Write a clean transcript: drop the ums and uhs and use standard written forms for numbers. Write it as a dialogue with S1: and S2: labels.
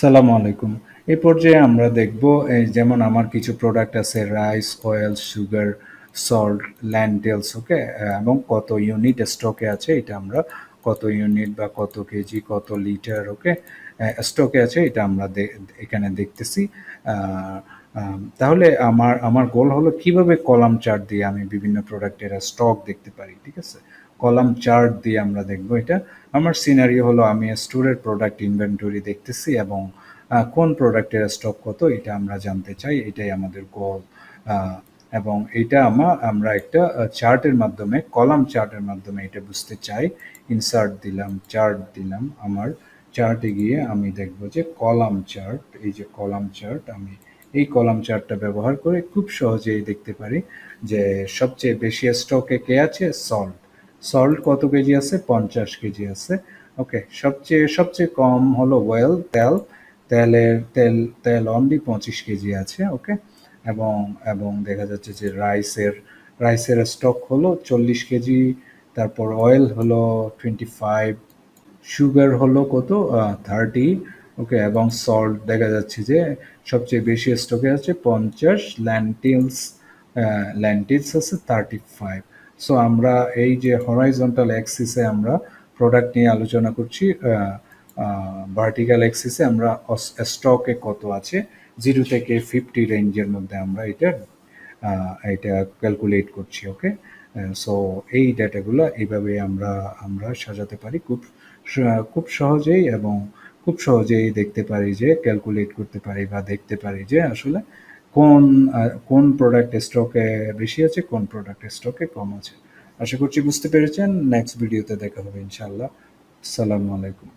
S1: সালামু আলাইকুম। এই পর্যায়ে আমরা দেখব এই যেমন আমার কিছু প্রোডাক্ট আছে রাইস, অয়েল, সুগার, সল্ট, ল্যান্টেলস ওকে এবং কত ইউনিট স্টকে আছে এটা আমরা কত ইউনিট বা কত কেজি কত লিটার ওকে স্টকে আছে এটা আমরা এখানে দেখতেছি। আহ, তাহলে আমার গোল হলো কিভাবে কলাম চার্ট দিয়ে আমি বিভিন্ন প্রোডাক্টের স্টক দেখতে পারি, ঠিক আছে? কলাম চার্ট দিয়ে আমরা দেখব এটা। আমার সিনারিও হলো আমি স্টোরের প্রোডাক্ট ইনভেন্টরি দেখতেছি এবং কোন প্রোডাক্টের স্টক কত এটা আমরা জানতে চাই, এটাই আমাদের গোল। এবং এটা আমরা একটা চার্টের মাধ্যমে কলাম চার্টের মাধ্যমে এটা বুঝতে চাই। ইনসার্ট দিলাম, চার্ট দিলাম, আমার চার্টে গিয়ে আমি দেখব যে কলাম চার্ট, এই যে কলাম চার্ট, আমি এই কলাম চার্টটা ব্যবহার করে খুব সহজেই দেখতে পারি যে সবচেয়ে বেশি স্টকে কে আছে, সল্ট। সল্ট কত কেজি আছে, 50 কেজি আছে। ওকে, সবচেয়ে সবচেয়ে কম হলো ওয়েল, তেল। তেল অনলি 25 কেজি আছে। ওকে, এবং এবং দেখা যাচ্ছে যে রাইসের স্টক হলো 40 কেজি। তারপর অয়েল হলো 25, সুগার হলো কত, 30। ওকে, এবং সল্ট দেখা যাচ্ছে যে সবচেয়ে বেশি স্টকে আছে 50। ল্যান্টিলস আছে 35। সো আমরা এই যে হরাইজন্টাল অ্যাক্সিসে আমরা প্রোডাক্ট নিয়ে আলোচনা করছি, ভার্টিক্যাল অ্যাক্সিসে আমরা স্টকে কত আছে 0 থেকে 50 রেঞ্জের মধ্যে আমরা এটা ক্যালকুলেট করছি। ওকে, সো এই ডেটাগুলো এইভাবে আমরা আমরা সাজাতে পারি খুব সহজেই, এবং খুব সহজেই দেখতে পারি যে ক্যালকুলেট করতে পারি বা দেখতে পারি যে আসলে কোন প্রোডাক্ট স্টকে বেশি আছে, কোন প্রোডাক্ট স্টকে কম আছে। আশা করছি বুঝতে পেরেছেন। নেক্সট ভিডিওতে দেখা হবে ইনশাআল্লাহ। আসসালামু আলাইকুম।